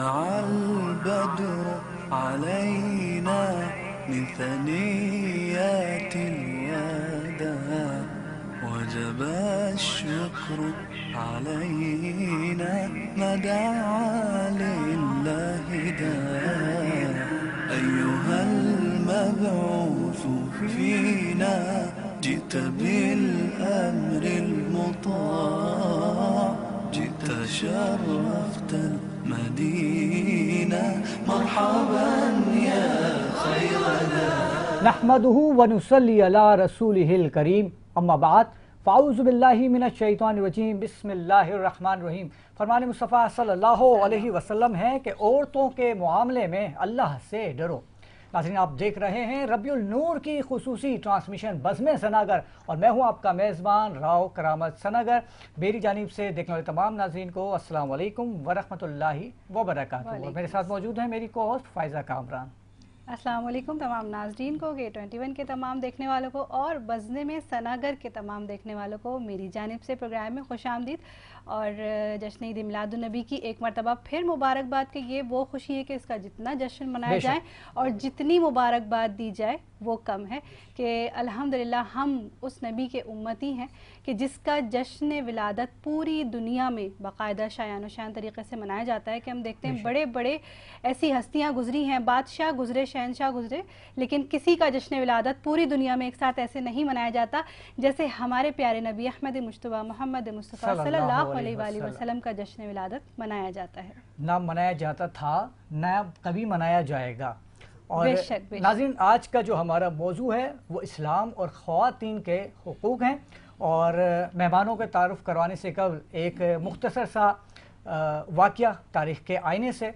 البدر علينا من ثنيات الوداع وجب الشكر علينا ما دعا لله داع أيها المبعوث فينا جئت بالأمر المطاع جئت شرفت المدينة مرحبا يا خير ذا نحمده ونصلي على رسوله الكريم اما بعد فاعوذ باللہ من الشیطان الرجیم بسم اللہ الرحمن الرحیم۔ فرمان مصطفیٰ صلی اللہ علیہ وسلم ہے کہ عورتوں کے معاملے میں اللہ سے ڈرو۔ ناظرین، آپ دیکھ رہے ہیں ربیع النور کی خصوصی ٹرانسمیشن بزم سناگر اور میں ہوں آپ کا میزبان راؤ کرامت سناگر۔ میری جانب سے دیکھنے والے تمام ناظرین کو السلام علیکم ورحمۃ اللہ وبرکاتہ۔ اور میرے ساتھ موجود ہیں میری کو ہوسٹ فائزہ کامران۔ السلام علیکم تمام ناظرین کو، K21 کے تمام دیکھنے والوں کو اور بزم سناگر کے تمام دیکھنے والوں کو میری جانب سے پروگرام میں خوش آمدید۔ اور جشن عید میلاد النبی کی ایک مرتبہ پھر مبارکباد کہ یہ وہ خوشی ہے کہ اس کا جتنا جشن منایا جائے اور جتنی مبارکباد دی جائے وہ کم ہے کہ الحمدللہ ہم اس نبی کے امتی ہیں کہ جس کا جشن ولادت پوری دنیا میں باقاعدہ شایان و شان طریقے سے منایا جاتا ہے کہ ہم دیکھتے ہیں بڑے بڑے ایسی ہستیاں گزری ہیں، بادشاہ گزرے، شہنشاہ گزرے، لیکن کسی کا جشن ولادت پوری دنیا میں ایک ساتھ ایسے نہیں منایا جاتا جیسے ہمارے پیارے نبی احمد مجتبیٰ محمد مصطفیٰ صلی اللہ علیہ وآلہ وسلم کا جشن ولادت منایا جاتا ہے۔ نہ منایا جاتا تھا، نہ کبھی منایا جائے گا۔ اور بے شک ناظرین، آج کا جو ہمارا موضوع ہے وہ اسلام اور خواتین کے حقوق ہیں۔ اور مہمانوں کے تعارف کروانے سے قبل ایک مختصر سا واقعہ تاریخ کے آئینے سے۔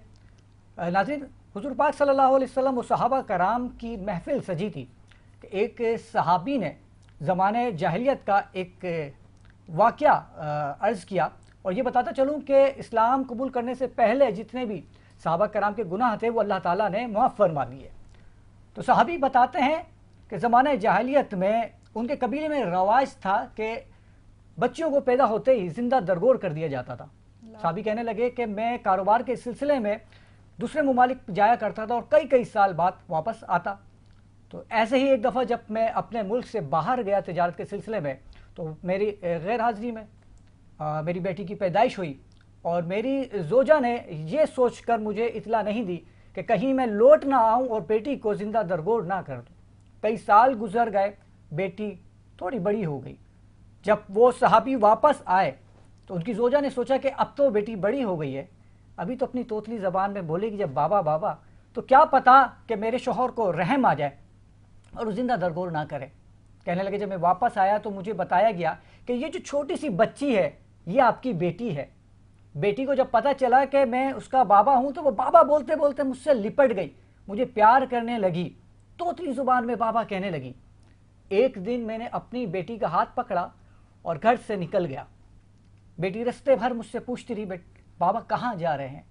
ناظرین، حضور پاک صلی اللہ علیہ وسلم و صحابہ کرام کی محفل سجی تھی کہ ایک صحابی نے زمانے جاہلیت کا ایک واقعہ عرض کیا، اور یہ بتاتا چلوں کہ اسلام قبول کرنے سے پہلے جتنے بھی صحابہ کرام کے گناہ تھے وہ اللہ تعالیٰ نے معاف فرما دیے۔ تو صحابی بتاتے ہیں کہ زمانہ جاہلیت میں ان کے قبیلے میں رواج تھا کہ بچیوں کو پیدا ہوتے ہی زندہ درگور کر دیا جاتا تھا۔ صحابی کہنے لگے کہ میں کاروبار کے سلسلے میں دوسرے ممالک جایا کرتا تھا اور کئی سال بعد واپس آتا۔ تو ایسے ہی ایک دفعہ جب میں اپنے ملک سے باہر گیا تجارت کے سلسلے میں تو میری غیر حاضری میں میری بیٹی کی پیدائش ہوئی، اور میری زوجہ نے یہ سوچ کر مجھے اطلاع نہیں دی کہ کہیں میں لوٹ نہ آؤں اور بیٹی کو زندہ درگور نہ کر دوں۔ کئی سال گزر گئے، بیٹی تھوڑی بڑی ہو گئی۔ جب وہ صحابی واپس آئے تو ان کی زوجہ نے سوچا کہ اب تو بیٹی بڑی ہو گئی ہے، ابھی تو اپنی توتلی زبان میں بولے گی جب بابا بابا، تو کیا پتا کہ میرے شوہر کو رحم آ جائے اور وہ زندہ درگور نہ کرے۔ کہنے لگے جب میں واپس آیا تو مجھے بتایا گیا کہ یہ جو چھوٹی سی بچی ہے یہ آپ کی بیٹی ہے۔ بیٹی کو جب پتہ چلا کہ میں اس کا بابا ہوں تو وہ بابا بولتے بولتے مجھ سے لپٹ گئی، مجھے پیار کرنے لگی، توتلی زبان میں بابا کہنے لگی۔ ایک دن میں نے اپنی بیٹی کا ہاتھ پکڑا اور گھر سے نکل گیا۔ بیٹی رستے بھر مجھ سے پوچھتی رہی بابا کہاں جا رہے ہیں؟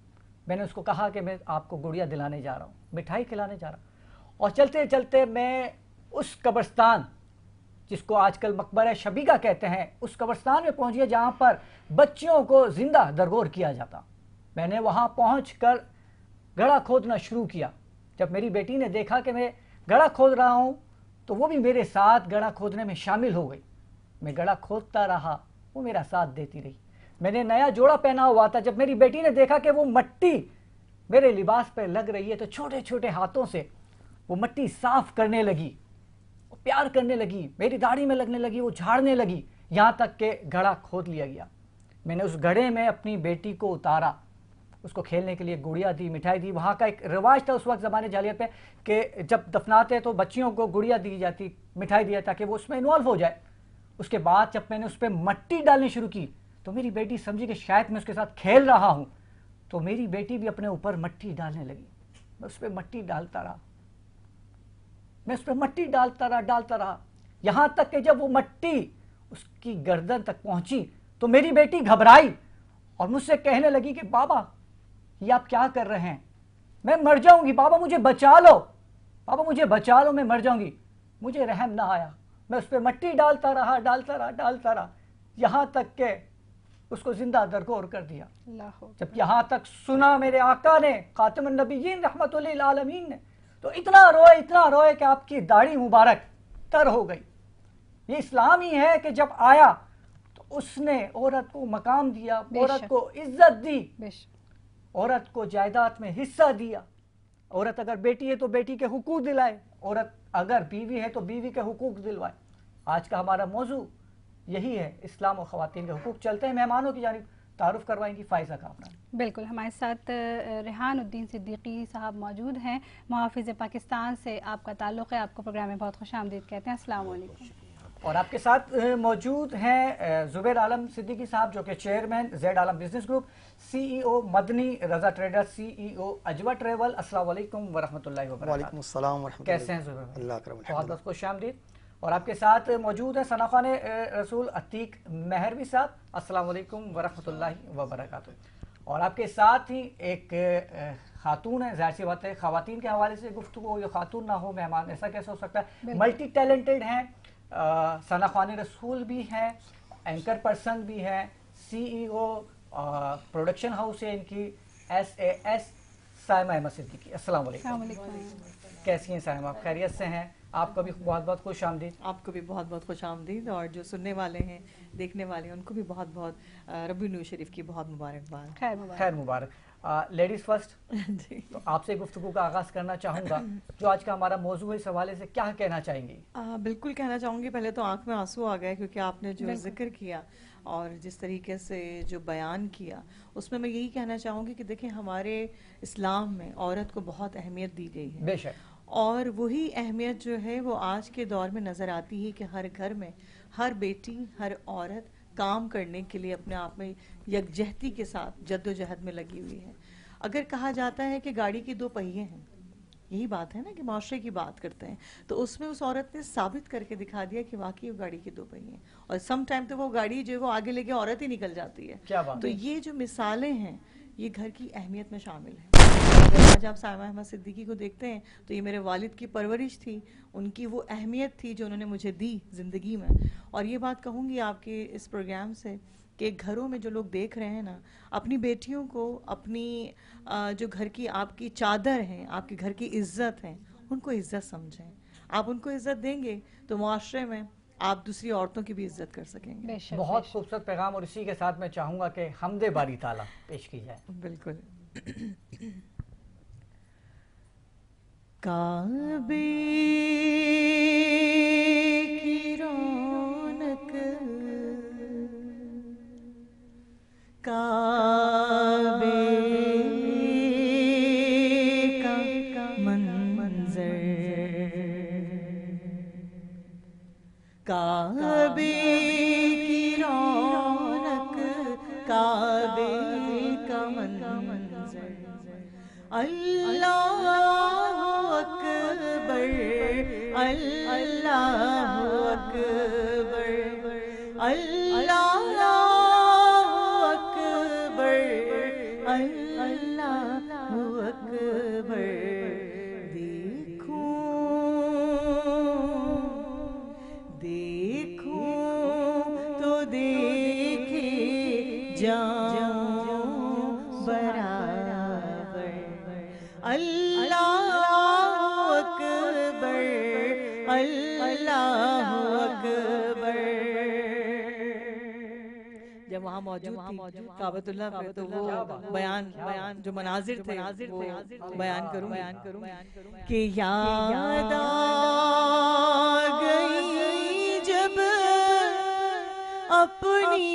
میں نے اس کو کہا کہ میں آپ کو گڑیا دلانے جا رہا ہوں، مٹھائی کھلانے جا رہا ہوں۔ اور چلتے چلتے میں اس قبرستان جس کو آج کل مقبرہ شبیگہ کہتے ہیں، اس قبرستان میں پہنچ گیا جہاں پر بچیوں کو زندہ درگور کیا جاتا۔ میں نے وہاں پہنچ کر گڑھا کھودنا شروع کیا۔ جب میری بیٹی نے دیکھا کہ میں گڑھا کھود رہا ہوں تو وہ بھی میرے ساتھ گڑھا کھودنے میں شامل ہو گئی۔ میں گڑھا کھودتا رہا، وہ میرا ساتھ دیتی رہی۔ میں نے نیا جوڑا پہنا ہوا تھا، جب میری بیٹی نے دیکھا کہ وہ مٹی میرے لباس پہ لگ رہی ہے تو چھوٹے چھوٹے ہاتھوں سے وہ مٹی صاف کرنے لگی، پیار کرنے لگی، میری داڑھی میں لگنے لگی، وہ جھاڑنے لگی، یہاں تک کہ گڑھا کھود لیا گیا۔ میں نے اس گڑھے میں اپنی بیٹی کو اتارا، اس کو کھیلنے کے لیے گڑیا دی، مٹھائی دی۔ وہاں کا ایک رواج تھا اس وقت زمانے جاہلیت پہ کہ جب دفناتے تو بچیوں کو گڑیا دی جاتی، مٹھائی دیا تاکہ وہ اس میں انوالو ہو جائے۔ اس کے بعد جب میں نے اس پہ مٹی ڈالنی شروع کی تو میری بیٹی سمجھی کہ شاید میں اس کے ساتھ کھیل رہا ہوں، تو میری بیٹی بھی اپنے اوپر مٹی ڈالنے لگی۔ میں اس پہ مٹی ڈالتا رہا، میں اس پہ مٹی ڈالتا رہا، یہاں تک کہ جب وہ مٹی اس کی گردن تک پہنچی تو میری بیٹی گھبرائی اور مجھ سے کہنے لگی کہ بابا یہ آپ کیا کر رہے ہیں؟ میں مر جاؤں گی، بابا مجھے بچا لو، بابا مجھے بچا لو، میں مر جاؤں گی۔ مجھے رحم نہ آیا، میں اس پہ مٹی ڈالتا رہا، یہاں تک کہ اس کو زندہ درگور کر دیا. اللہ جب یہاں تک سنا میرے آقا نے خاتم النبیین رحمت للعالمین نے تو اتنا روئے کہ آپ کی داڑھی مبارک تر ہو گئی. یہ اسلام ہی ہے کہ جب آیا تو اس نے عورت کو مقام دیا, عورت کو عزت دی, عورت کو جائیداد میں حصہ دیا. عورت اگر بیٹی ہے تو بیٹی کے حقوق دلائے, عورت اگر بیوی ہے تو بیوی کے حقوق دلوائے. آج کا ہمارا موضوع یہی ہے, اسلام اور خواتین کے حقوق. چلتے ہیں مہمانوں کی جانب, تعارف کروائیں گی فائزہ کامران. بالکل, ہمارے ساتھ ریحان الدین صدیقی صاحب موجود ہیں, محافظ پاکستان سے آپ کا تعلق ہے. آپ کو پروگرام میں بہت خوش آمدید کہتے ہیں. السلام علیکم. اور آپ کے ساتھ موجود ہیں زبیر عالم صدیقی صاحب جو کہ چیئرمین زیڈ عالم بزنس گروپ, سی ای او مدنی رضا ٹریڈر, سی ای او اجوا ٹریول. السلام علیکم ورحمۃ اللہ وبرکاتہ. وعلیکم السلام ورحمۃ اللہ. کیسے ہیں زبیر بھائی؟ اللہ کرم, بہت بہت خوش آمدید. اور آپ کے ساتھ موجود ہیں ثنا خوان رسول عتیق مہروی صاحب. السلام علیکم ورحمۃ اللہ وبرکاتہ. اور آپ کے ساتھ ہی ایک خاتون ہے, ظاہر سی بات ہے خواتین کے حوالے سے گفتگو, یہ خاتون نہ ہو مہمان, ایسا کیسے ہو سکتا ہے؟ ملٹی ٹیلنٹڈ ہیں, ثنا خوان رسول بھی ہیں, اینکر پرسن بھی ہیں, سی ای او پروڈکشن ہاؤس ہے ان کی, SAS سائمہ احمد صدیقی. السلام علیکم. کیسی ہیں سائمہ, آپ خیریت سے ہیں؟ آپ کو بھی بہت بہت خوش آمدید. آپ کو بھی بہت بہت خوش آمدید, اور جو سننے والے ہیں, دیکھنے والے ہیں, ان کو بھی بہت بہت ربیع نور شریف کی بہت مبارکباد. خیر مبارک. Ladies first. جی, تو آپ سے گفتگو کا آغاز کرنا چاہوں گا, جو آج کا ہمارا موضوع ہے, اس حوالے سے کیا کہنا چاہیں گی؟ بالکل کہنا چاہوں گی. پہلے تو آنکھ میں آنسو آ گئے, کیونکہ آپ نے جو ذکر کیا اور جس طریقے سے جو بیان کیا, اس میں یہی کہنا چاہوں گی کہ دیکھیں ہمارے اسلام میں عورت کو بہت اہمیت دی گئی ہے. بے شک. اور وہی اہمیت جو ہے وہ آج کے دور میں نظر آتی ہے کہ ہر گھر میں ہر بیٹی, ہر عورت کام کرنے کے لیے اپنے آپ میں یکجہتی کے ساتھ جد و جہد میں لگی ہوئی ہے. اگر کہا جاتا ہے کہ گاڑی کے دو پہیے ہیں, یہی بات ہے نا کہ معاشرے کی بات کرتے ہیں, تو اس میں اس عورت نے ثابت کر کے دکھا دیا کہ واقعی وہ گاڑی کے دو پہیے ہیں. اور سم ٹائم تو وہ گاڑی جو وہ آگے لے کے عورت ہی نکل جاتی ہے. کیا بات. تو یہ جو مثالیں ہیں یہ گھر کی اہمیت میں شامل ہیں. آج آپ سائمہ احمد صدیقی کو دیکھتے ہیں تو یہ میرے والد کی پرورش تھی, ان کی وہ اہمیت تھی جو انہوں نے مجھے دی زندگی میں. اور یہ بات کہوں گی آپ کے اس پروگرام سے کہ گھروں میں جو لوگ دیکھ رہے ہیں نا, اپنی بیٹیوں کو, اپنی جو گھر کی آپ کی چادر ہیں, آپ کے گھر کی عزت ہیں, ان کو عزت سمجھیں. آپ ان کو عزت دیں گے تو معاشرے میں آپ دوسری عورتوں کی بھی عزت کر سکیں گے. بہت خوبصورت پیغام, اور اسی کے ساتھ میں چاہوں گا کہ حمد باری تعالیٰ پیش کی جائے. بالکل. کعبے کی رونق, کعبے کا منظر, کعبے کی رونق, کعبے کا منظر, اللہ اکبر, اللہ اکبر, اللہ اکبر, اللہ اکبر. دیکھوں تو دیکھے جاؤں برابر, اللہ اکبر, اللہ اکبر. جب وہاں موجود تھی کعبۃ اللہ پہ تو وہ بیان جو مناظر تھے وہ بیان کروں کہ یاد آ گئی جب اپنی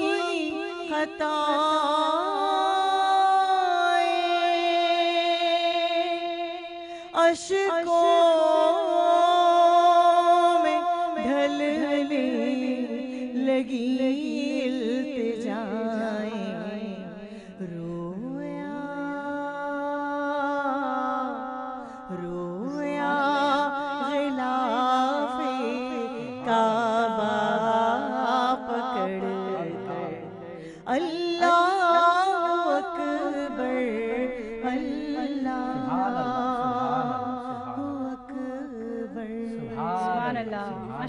خطا, اشکوں میں ڈھلنے لگی التجائیں, رویا رویا غلاف کعبہ پکڑ کر, اللہ اکبر, اللہ سبحان اللہ,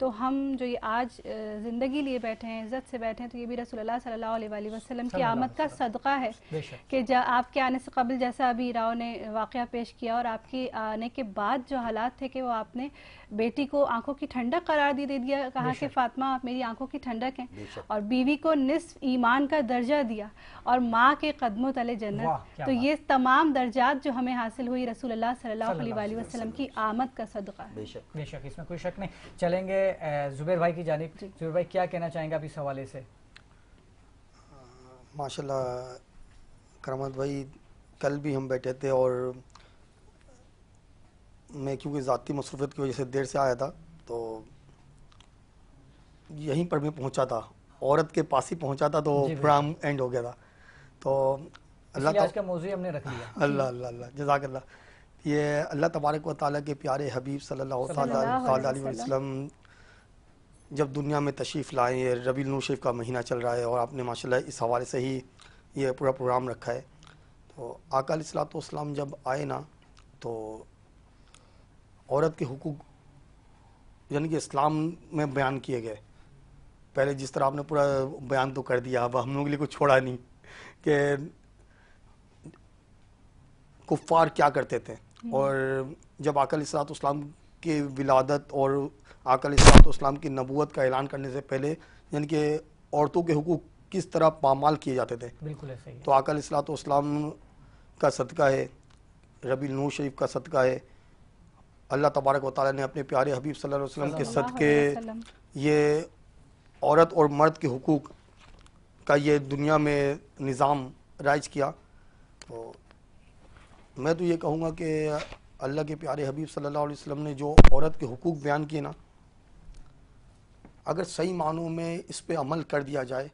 تو ہم جو یہ آج زندگی لیے بیٹھے ہیں، عزت سے بیٹھے ہیں، تو یہ بھی رسول اللہ صلی اللہ علیہ وسلم کی آمد کا صدقہ ہے کہ آپ کے آنے سے قبل، جیسا ابھی راؤ نے واقعہ پیش کیا، اور آپ کے آنے کے بعد جو حالات تھے کہ وہ آپ نے بیٹی کو آنکھوں کی ٹھنڈک قرار دے دیا، کہا کہ فاطمہ آپ میری آنکھوں کی ٹھنڈک ہیں، اور بیوی کو نصف ایمان کا درجہ دیا، اور ماں کے قدموں تلے جنت. تو یہ تمام درجات جو ہمیں حاصل ہوئی رسول اللہ صلی اللہ علیہ وسلم کی آمد کا صدقہ ہے. بے شک اس میں کوئی شک نہیں. چلیں گے زبیر بھائی کی جانب. زبیر بھائی کیا کہنا چاہیں گے آپ اس حوالے سے؟ ماشاءاللہ کرامت بھائی، کل بھی ہم بیٹھے تھے اور میں کیونکہ ذاتی مصروفیت کی وجہ سے دیر سے آیا تھا، تو یہیں پر میں پہنچا تھا، عورت کے پاس ہی پہنچا تھا، تو پروگرام اینڈ ہو گیا تھا. تو اللہ آج کا موضوع ہم نے رکھ لیا. اللہ اللہ اللہ جزاک اللہ. یہ اللہ تبارک و تعالیٰ کے پیارے حبیب صلی اللہ علیہ وسلم جب دنیا میں تشریف لائے، یہ ربیع الاول شریف کا مہینہ چل رہا ہے، اور آپ نے ماشاءاللہ اس حوالے سے ہی یہ پورا پروگرام رکھا ہے. تو آقا علیہ الصلوۃ والسلام جب آئے نا، تو عورت کے حقوق یعنی کہ اسلام میں بیان کیے گئے. پہلے جس طرح آپ نے پورا بیان تو کر دیا، اب ہم لوگوں کے لیے کچھ چھوڑا نہیں کہ کفار کیا کرتے تھے. اور جب آقا علیہ الصلوۃ والسلام کی ولادت اور آقا علیہ الصلوۃ والسلام کی نبوت کا اعلان کرنے سے پہلے یعنی کہ عورتوں کے حقوق کس طرح پامال کیے جاتے تھے. بالکل ایسا ہی. تو آقا علیہ الصلوۃ والسلام کا صدقہ ہے، ربیع الاول شریف کا صدقہ ہے، اللہ تبارک و تعالیٰ نے اپنے پیارے حبیب صلی اللہ علیہ وسلم کے صدقے یہ عورت اور مرد کے حقوق کا یہ دنیا میں نظام رائج کیا. تو میں تو یہ کہوں گا کہ اللہ کے پیارے حبیب صلی اللہ علیہ وسلم نے جو عورت کے حقوق بیان کیے نا، اگر صحیح معنوں میں اس پہ عمل کر دیا جائے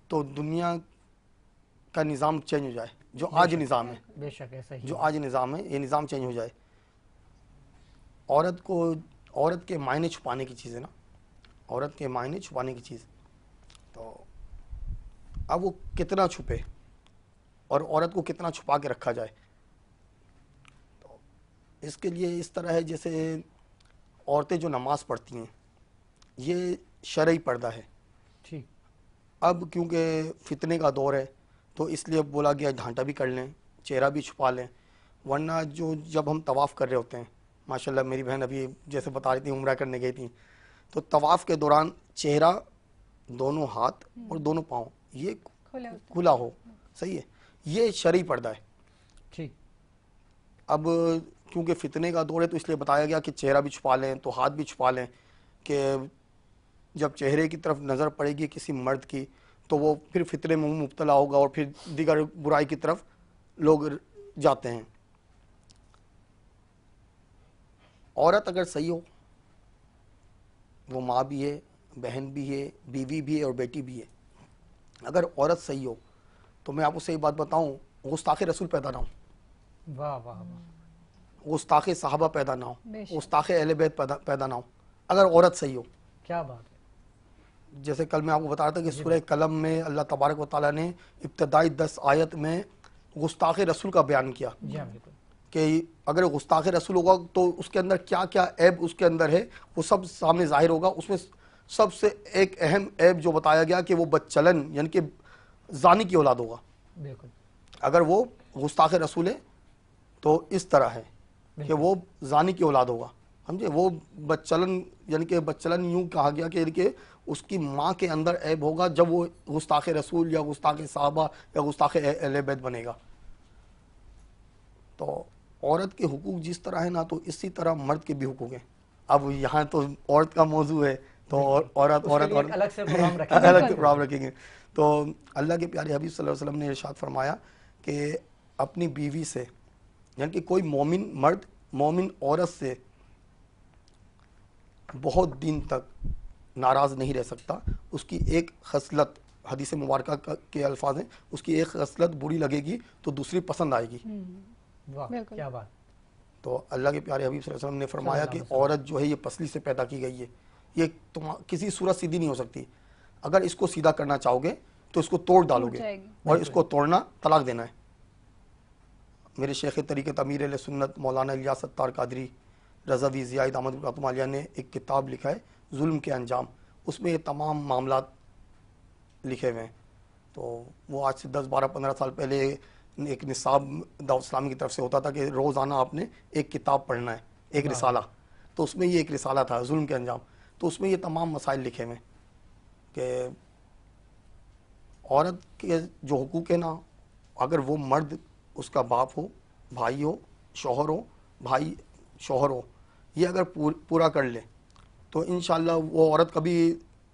تو دنیا کا نظام چینج ہو جائے. جو آج نظام ہے، بے شک ایسا ہی جو آج نظام ہے، یہ نظام چینج ہو جائے. عورت کے معنی چھپانے کی چیز ہے نا، عورت کے معنی چھپانے کی چیز. تو اب وہ کتنا چھپے اور عورت کو کتنا چھپا کے رکھا جائے. تو اس کے لیے اس طرح ہے جیسے عورتیں جو نماز پڑھتی ہیں، یہ شرعی پردہ ہے. ٹھیک. اب کیونکہ فتنے کا دور ہے تو اس لیے بولا گیا ڈھانٹا بھی کر لیں، چہرہ بھی چھپا لیں. ورنہ جب ہم طواف کر رہے ہوتے ہیں، ماشاءاللہ میری بہن ابھی جیسے بتا رہی تھی عمرہ کرنے گئی تھیں، تو طواف کے دوران چہرہ، دونوں ہاتھ اور دونوں پاؤں یہ کھلا ہو. صحیح ہے، یہ شرعی پردہ ہے. ٹھیک. اب کیونکہ فتنے کا دور ہے تو اس لیے بتایا گیا کہ چہرہ بھی چھپا لیں، تو ہاتھ بھی چھپا لیں، کہ جب چہرے کی طرف نظر پڑے گی کسی مرد کی تو وہ پھر فتنے میں مبتلا ہوگا اور پھر دیگر برائی کی طرف لوگ جاتے ہیں. عورت اگر صحیح ہو، وہ ماں بھی ہے، بہن بھی ہے، بیوی بھی ہے اور بیٹی بھی ہے. اگر عورت صحیح ہو تو میں آپ کو صحیح بات بتاؤں، گستاخ رسول پیدا نہ ہو، واہ واہ واہ، گستاخ صحابہ پیدا نہ ہو، گستاخ اہل بیت پیدا نہ ہو، اگر عورت صحیح ہو. کیا بات ہے. جیسے کل میں آپ کو بتا رہا تھا کہ سورہ قلم میں اللہ تبارک و تعالیٰ نے ابتدائی 10 آیت میں گستاخ رسول کا بیان کیا کہ اگر گستاخ رسول ہوگا تو اس کے اندر کیا کیا عیب اس کے اندر ہے وہ سب سامنے ظاہر ہوگا. اس میں سب سے ایک اہم عیب جو بتایا گیا کہ وہ بدچلن یعنی کہ زانی کی اولاد ہوگا. بالکل. اگر وہ گستاخ رسول ہے تو اس طرح ہے کہ وہ زانی کی اولاد ہوگا. سمجھے، وہ بدچلن یعنی کہ بدچلن یوں کہا گیا کہ اس کی ماں کے اندر عیب ہوگا جب وہ گستاخ رسول یا گستاخ صحابہ یا گستاخ اہل بیت بنے گا. تو عورت کے حقوق جس طرح ہے نا، تو اسی طرح مرد کے بھی حقوق ہیں. اب یہاں تو عورت کا موضوع ہے تو عورت الگ سے پروگرام رکھیں گے. تو اللہ کے پیارے حبیب صلی اللہ علیہ وسلم نے ارشاد فرمایا کہ اپنی بیوی سے یعنی کہ کوئی مومن مرد مومن عورت سے بہت دن تک ناراض نہیں رہ سکتا. اس کی ایک خصلت، حدیث مبارکہ کے الفاظ ہیں، اس کی ایک خصلت بری لگے گی تو دوسری پسند آئے گی. کیا بات. تو اللہ کے پیارے حبیب صلی اللہ علیہ وسلم نے فرمایا کہ عورت جو ہے یہ پسلی سے پیدا کی گئی ہے، یہ کسی صورت سیدھی نہیں ہو سکتی. اگر اس کو سیدھا کرنا چاہو گے تو اس کو توڑ ڈالو گے، اور اس کو توڑنا طلاق دینا ہے. میرے شیخ طریقت امیر اہل سنت مولانا الیاس ستار قادری رضوی زیاد احمد رحمۃ اللہ علیہ نے ایک کتاب لکھا ہے ظلم کے انجام، اس میں یہ تمام معاملات لکھے ہوئے ہیں. تو وہ آج سے 10 12 15 سال پہلے ایک نصاب دعوت اسلامی کی طرف سے ہوتا تھا کہ روزانہ آپ نے ایک کتاب پڑھنا ہے، ایک رسالہ. تو اس میں یہ ایک رسالہ تھا ظلم کے انجام. تو اس میں یہ تمام مسائل لکھے ہوئے ہیں کہ عورت کے جو حقوق ہیں نا، اگر وہ مرد اس کا باپ ہو، بھائی ہو، شوہر ہو، بھائی شوہر ہو، یہ اگر پورا کر لے تو انشاءاللہ وہ عورت کبھی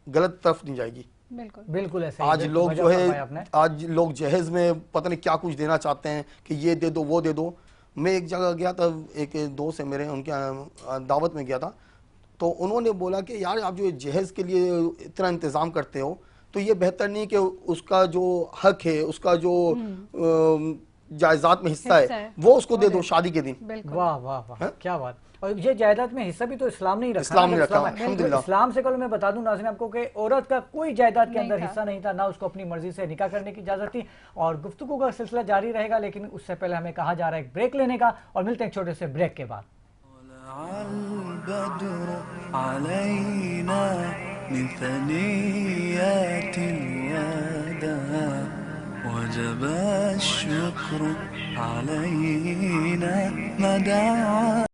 غلط طرف نہیں جائے گی. بالکل بالکل ایسے آج لوگ جو ہے آج لوگ جہیز میں پتہ نہیں کیا کچھ دینا چاہتے ہیں کہ یہ دے دو وہ دے دو. میں ایک جگہ گیا تھا، ایک دوست ہے میرے، ان کے دعوت میں گیا تھا، تو انہوں نے بولا کہ یار آپ جو جہیز کے لیے اتنا انتظام کرتے ہو تو یہ بہتر نہیں کہ اس کا جو حق ہے، اس کا جو جائیداد میں حصہ ہے وہ اس کو دے دو شادی کے دن. واہ واہ واہ کیا بات. اور یہ جائیداد میں حصہ بھی تو اسلام نہیں رکھا. اسلام نہیں رکھا الحمدللہ. اسلام سے کل میں بتا دوں ناظرین آپ کو کہ عورت کا کوئی جائیداد کے اندر حصہ نہیں تھا، نہ اس کو اپنی مرضی سے نکاح کرنے کی اجازت تھی. اور گفتگو کا سلسلہ جاری رہے گا، لیکن اس سے پہلے ہمیں کہا جا رہا ہے ایک بریک لینے کا، اور ملتے ہیں ایک چھوٹے سے بریک کے بعد. البدر علينا من ثنيات الوداع وجب الشكر علينا ما دعا